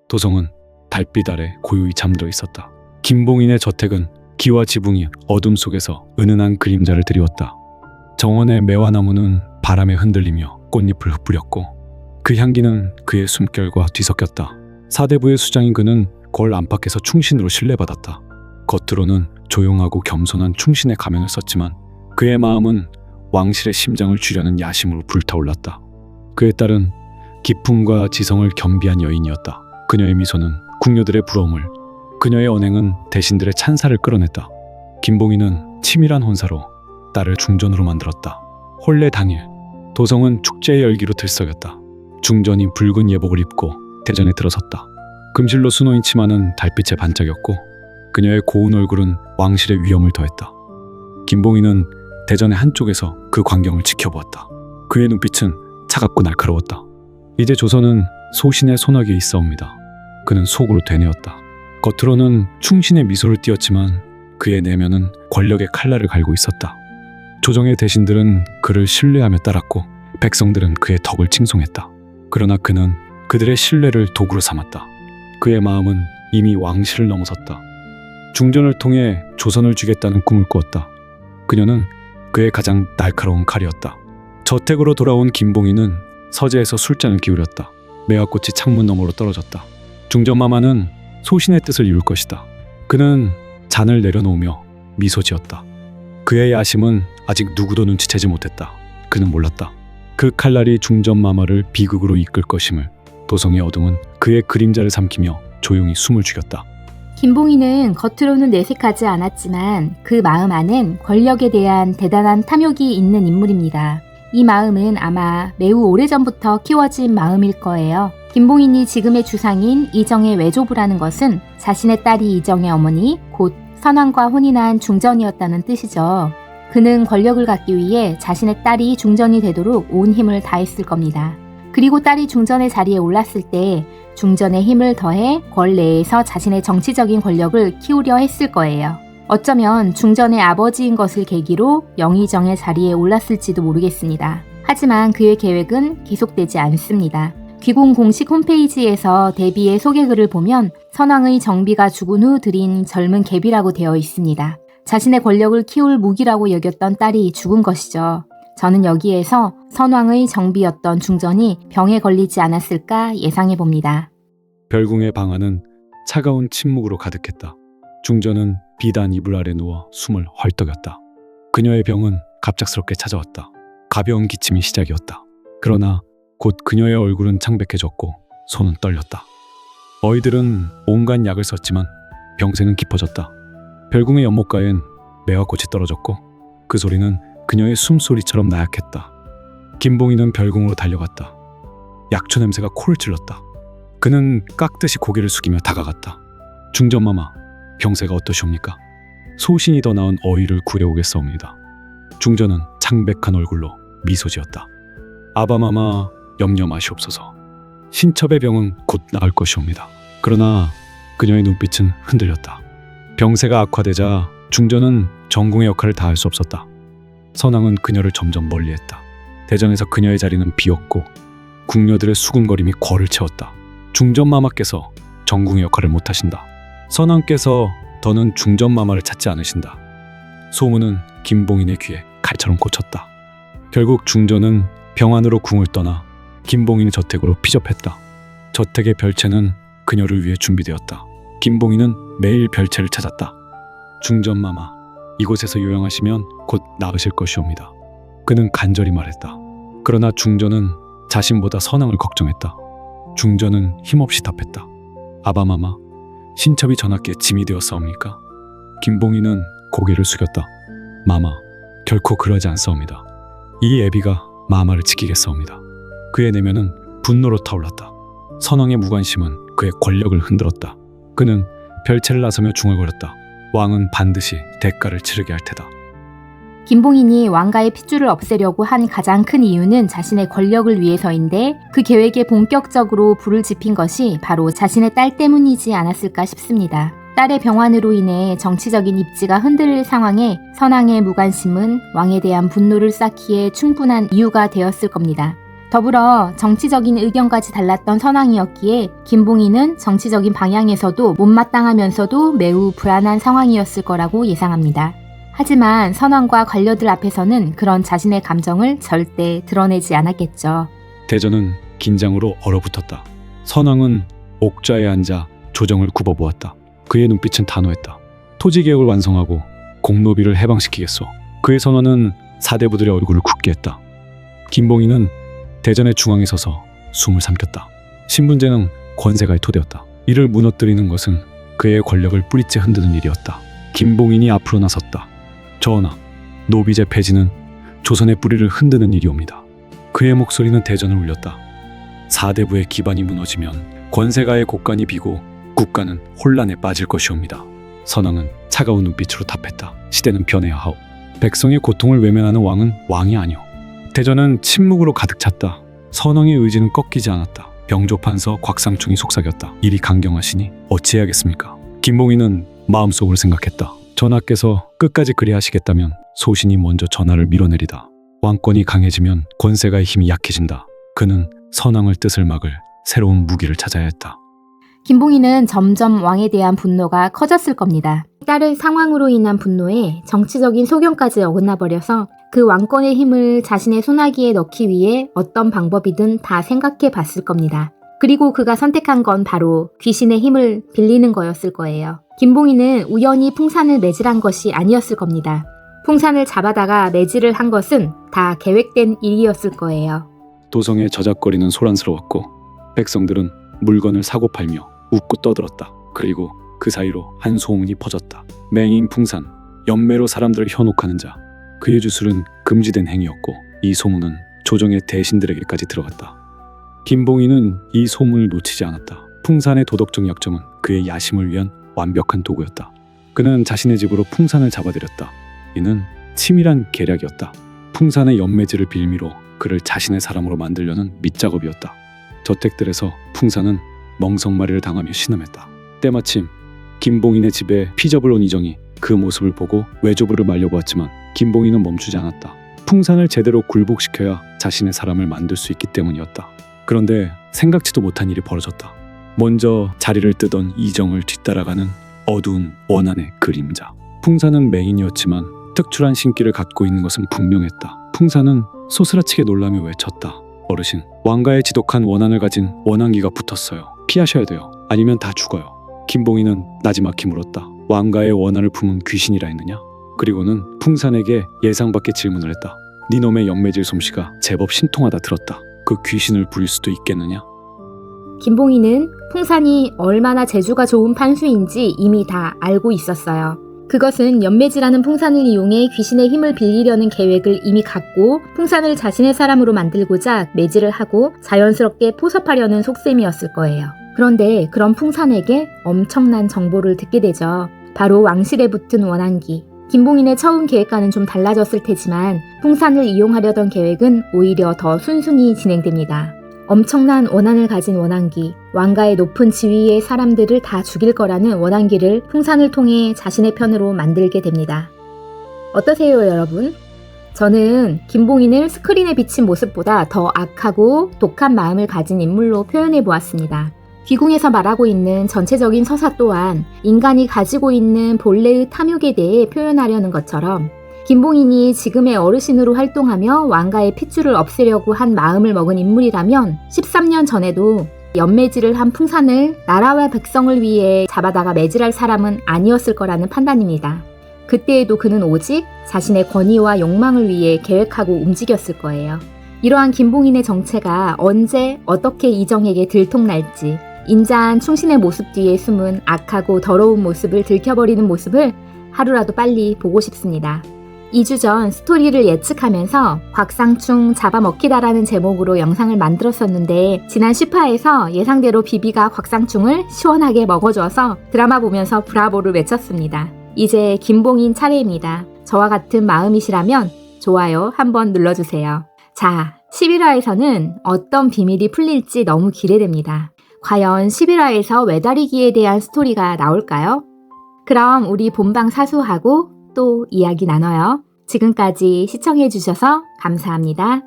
도성은 달빛 아래 고요히 잠들어 있었다. 김봉인의 저택은 기와 지붕이 어둠 속에서 은은한 그림자를 드리웠다. 정원의 매화나무는 바람에 흔들리며 꽃잎을 흩뿌렸고 그 향기는 그의 숨결과 뒤섞였다. 사대부의 수장인 그는 궐 안팎에서 충신으로 신뢰받았다. 겉으로는 조용하고 겸손한 충신의 가면을 썼지만 그의 마음은 왕실의 심장을 쥐려는 야심으로 불타올랐다. 그의 딸은 기품과 지성을 겸비한 여인이었다. 그녀의 미소는 궁녀들의 부러움을, 그녀의 언행은 대신들의 찬사를 끌어냈다. 김봉인은 치밀한 혼사로 딸을 중전으로 만들었다. 혼례 당일, 도성은 축제의 열기로 들썩였다. 중전이 붉은 예복을 입고 대전에 들어섰다. 금실로 수놓인 치마는 달빛에 반짝였고 그녀의 고운 얼굴은 왕실의 위엄을 더했다. 김봉인은 대전의 한쪽에서 그 광경을 지켜보았다. 그의 눈빛은 차갑고 날카로웠다. 이제 조선은 소신의 손아귀에 있사옵니다. 그는 속으로 되뇌었다. 겉으로는 충신의 미소를 띄었지만 그의 내면은 권력의 칼날을 갈고 있었다. 조정의 대신들은 그를 신뢰하며 따랐고 백성들은 그의 덕을 칭송했다. 그러나 그는 그들의 신뢰를 도구로 삼았다. 그의 마음은 이미 왕실을 넘어섰다. 중전을 통해 조선을 쥐겠다는 꿈을 꾸었다. 그녀는 그의 가장 날카로운 칼이었다. 저택으로 돌아온 김봉인은 서재에서 술잔을 기울였다. 매화꽃이 창문 너머로 떨어졌다. 중전마마는 소신의 뜻을 이룰 것이다. 그는 잔을 내려놓으며 미소 지었다. 그의 야심은 아직 누구도 눈치채지 못했다. 그는 몰랐다. 그 칼날이 중전마마를 비극으로 이끌 것임을. 도성의 어둠은 그의 그림자를 삼키며 조용히 숨을 죽였다. 김봉인은 겉으로는 내색하지 않았지만 그 마음 안엔 권력에 대한 대단한 탐욕이 있는 인물입니다. 이 마음은 아마 매우 오래전부터 키워진 마음일 거예요. 김봉인이 지금의 주상인 이정의 외조부라는 것은 자신의 딸이 이정의 어머니 곧 선왕과 혼이 난 중전이었다는 뜻이죠. 그는 권력을 갖기 위해 자신의 딸이 중전이 되도록 온 힘을 다했을 겁니다. 그리고 딸이 중전의 자리에 올랐을 때 중전의 힘을 더해 궐 내에서 자신의 정치적인 권력을 키우려 했을 거예요. 어쩌면 중전의 아버지인 것을 계기로 영의정의 자리에 올랐을지도 모르겠습니다. 하지만 그의 계획은 계속되지 않습니다. 귀공 공식 홈페이지에서 대비의 소개글을 보면 선왕의 정비가 죽은 후 들인 젊은 계비라고 되어 있습니다. 자신의 권력을 키울 무기라고 여겼던 딸이 죽은 것이죠. 저는 여기에서 선왕의 정비였던 중전이 병에 걸리지 않았을까 예상해봅니다. 별궁의 방 안은 차가운 침묵으로 가득했다. 중전은 비단 이불 아래 누워 숨을 헐떡였다. 그녀의 병은 갑작스럽게 찾아왔다. 가벼운 기침이 시작이었다. 그러나 곧 그녀의 얼굴은 창백해졌고 손은 떨렸다. 어이들은 온갖 약을 썼지만 병세는 깊어졌다. 별궁의 연못가엔 매화꽃이 떨어졌고 그 소리는 그녀의 숨소리처럼 나약했다. 김봉인은 별궁으로 달려갔다. 약초 냄새가 코를 찔렀다. 그는 깍듯이 고개를 숙이며 다가갔다. 중전마마, 병세가 어떠시옵니까? 소신이 더 나은 어이를 구해오겠사옵니다. 중전은 창백한 얼굴로 미소 지었다. 아바마마, 염려 마시옵소서. 신첩의 병은 곧 나을 것이옵니다. 그러나 그녀의 눈빛은 흔들렸다. 병세가 악화되자 중전은 정궁의 역할을 다할 수 없었다. 선왕은 그녀를 점점 멀리했다. 대전에서 그녀의 자리는 비었고 궁녀들의 수군거림이 궐을 채웠다. 중전마마께서 정궁의 역할을 못하신다. 선왕께서 더는 중전마마를 찾지 않으신다. 소문은 김봉인의 귀에 칼처럼 꽂혔다. 결국 중전은 병안으로 궁을 떠나 김봉인의 저택으로 피접했다. 저택의 별채는 그녀를 위해 준비되었다. 김봉인은 매일 별채를 찾았다. 중전마마, 이곳에서 요양하시면 곧 나으실 것이옵니다. 그는 간절히 말했다. 그러나 중전은 자신보다 선왕을 걱정했다. 중전은 힘없이 답했다. 아바마마, 신첩이 전하께 짐이 되었사옵니까? 김봉인은 고개를 숙였다. 마마, 결코 그러지 않사옵니다. 이 애비가 마마를 지키겠사옵니다. 그의 내면은 분노로 타올랐다. 선왕의 무관심은 그의 권력을 흔들었다. 그는 별채를 나서며 중얼거렸다. 왕은 반드시 대가를 치르게 할 테다. 김봉인이 왕가의 핏줄을 없애려고 한 가장 큰 이유는 자신의 권력을 위해서인데 그 계획에 본격적으로 불을 지핀 것이 바로 자신의 딸 때문이지 않았을까 싶습니다. 딸의 병환으로 인해 정치적인 입지가 흔들릴 상황에 선왕의 무관심은 왕에 대한 분노를 쌓기에 충분한 이유가 되었을 겁니다. 더불어 정치적인 의견까지 달랐던 선왕이었기에 김봉희는 정치적인 방향에서도 못마땅하면서도 매우 불안한 상황이었을 거라고 예상합니다. 하지만 선왕과 관료들 앞에서는 그런 자신의 감정을 절대 드러내지 않았겠죠. 대전은 긴장으로 얼어붙었다. 선왕은 옥좌에 앉아 조정을 굽어보았다. 그의 눈빛은 단호했다. 토지개혁을 완성하고 공노비를 해방시키겠소. 그의 선언은 사대부들의 얼굴을 굳게 했다. 김봉희는 대전의 중앙에 서서 숨을 삼켰다. 신분제는 권세가의 토대였다. 이를 무너뜨리는 것은 그의 권력을 뿌리째 흔드는 일이었다. 김봉인이 앞으로 나섰다. 전하, 노비제 폐지는 조선의 뿌리를 흔드는 일이옵니다. 그의 목소리는 대전을 울렸다. 사대부의 기반이 무너지면 권세가의 곳간이 비고 국가는 혼란에 빠질 것이옵니다. 선왕은 차가운 눈빛으로 답했다. 시대는 변해야 하오. 백성의 고통을 외면하는 왕은 왕이 아니오. 대전은 침묵으로 가득 찼다. 선왕의 의지는 꺾이지 않았다. 병조판서 곽상충이 속삭였다. 일이 강경하시니 어찌해야겠습니까? 김봉희는 마음속으로 생각했다. 전하께서 끝까지 그리하시겠다면 소신이 먼저 전하를 밀어내리다. 왕권이 강해지면 권세가의 힘이 약해진다. 그는 선왕의 뜻을 막을 새로운 무기를 찾아야 했다. 김봉희는 점점 왕에 대한 분노가 커졌을 겁니다. 딸의 상황으로 인한 분노에 정치적인 소견까지 어긋나버려서 그 왕권의 힘을 자신의 손아귀에 넣기 위해 어떤 방법이든 다 생각해 봤을 겁니다. 그리고 그가 선택한 건 바로 귀신의 힘을 빌리는 거였을 거예요. 김봉희는 우연히 풍산을 매질한 것이 아니었을 겁니다. 풍산을 잡아다가 매질을 한 것은 다 계획된 일이었을 거예요. 도성의 저작거리는 소란스러웠고 백성들은 물건을 사고 팔며 웃고 떠들었다. 그리고 그 사이로 한 소문이 퍼졌다. 맹인 풍산, 연매로 사람들을 현혹하는 자. 그의 주술은 금지된 행위였고 이 소문은 조정의 대신들에게까지 들어갔다. 김봉희는 이 소문을 놓치지 않았다. 풍산의 도덕적 약점은 그의 야심을 위한 완벽한 도구였다. 그는 자신의 집으로 풍산을 잡아들였다. 이는 치밀한 계략이었다. 풍산의 연매질을 빌미로 그를 자신의 사람으로 만들려는 밑작업이었다. 저택들에서 풍산은 멍석마리를 당하며 신음했다. 때마침 김봉인의 집에 피접을 온 이정이 그 모습을 보고 외조부를 말려보았지만 김봉인은 멈추지 않았다. 풍산을 제대로 굴복시켜야 자신의 사람을 만들 수 있기 때문이었다. 그런데 생각지도 못한 일이 벌어졌다. 먼저 자리를 뜨던 이정을 뒤따라가는 어두운 원한의 그림자. 풍산은 맹인이었지만 특출한 신기를 갖고 있는 것은 분명했다. 풍산은 소스라치게 놀라며 외쳤다. 어르신, 왕가의 지독한 원한을 가진 원한기가 붙었어요. 피하셔야 돼요. 아니면 다 죽어요. 김봉희는 나지막히 물었다. 왕가의 원한을 품은 귀신이라 했느냐? 그리고는 풍산에게 예상 밖의 질문을 했다. 니놈의 연매질 솜씨가 제법 신통하다 들었다. 그 귀신을 부릴 수도 있겠느냐? 김봉희는 풍산이 얼마나 재주가 좋은 판수인지 이미 다 알고 있었어요. 그것은 연매질하는 풍산을 이용해 귀신의 힘을 빌리려는 계획을 이미 갖고 풍산을 자신의 사람으로 만들고자 매질을 하고 자연스럽게 포섭하려는 속셈이었을 거예요. 그런데 그런 풍산에게 엄청난 정보를 듣게 되죠. 바로 왕실에 붙은 원한기. 김봉인의 처음 계획과는 좀 달라졌을 테지만 풍산을 이용하려던 계획은 오히려 더 순순히 진행됩니다. 엄청난 원한을 가진 원한기, 왕가의 높은 지위의 사람들을 다 죽일 거라는 원한기를 풍산을 통해 자신의 편으로 만들게 됩니다. 어떠세요, 여러분? 저는 김봉인을 스크린에 비친 모습보다 더 악하고 독한 마음을 가진 인물로 표현해 보았습니다. 귀궁에서 말하고 있는 전체적인 서사 또한 인간이 가지고 있는 본래의 탐욕에 대해 표현하려는 것처럼 김봉인이 지금의 어르신으로 활동하며 왕가의 핏줄을 없애려고 한 마음을 먹은 인물이라면 13년 전에도 연매질을 한 풍산을 나라와 백성을 위해 잡아다가 매질할 사람은 아니었을 거라는 판단입니다. 그때에도 그는 오직 자신의 권위와 욕망을 위해 계획하고 움직였을 거예요. 이러한 김봉인의 정체가 언제 어떻게 이정에게 들통날지, 인자한 충신의 모습 뒤에 숨은 악하고 더러운 모습을 들켜버리는 모습을 하루라도 빨리 보고 싶습니다. 2주 전 스토리를 예측하면서 곽상충 잡아먹히다라는 제목으로 영상을 만들었었는데 지난 10화에서 예상대로 비비가 곽상충을 시원하게 먹어줘서 드라마 보면서 브라보를 외쳤습니다. 이제 김봉인 차례입니다. 저와 같은 마음이시라면 좋아요 한번 눌러주세요. 자, 11화에서는 어떤 비밀이 풀릴지 너무 기대됩니다. 과연 11화에서 외다리기에 대한 스토리가 나올까요? 그럼 우리 본방 사수하고 또 이야기 나눠요. 지금까지 시청해주셔서 감사합니다.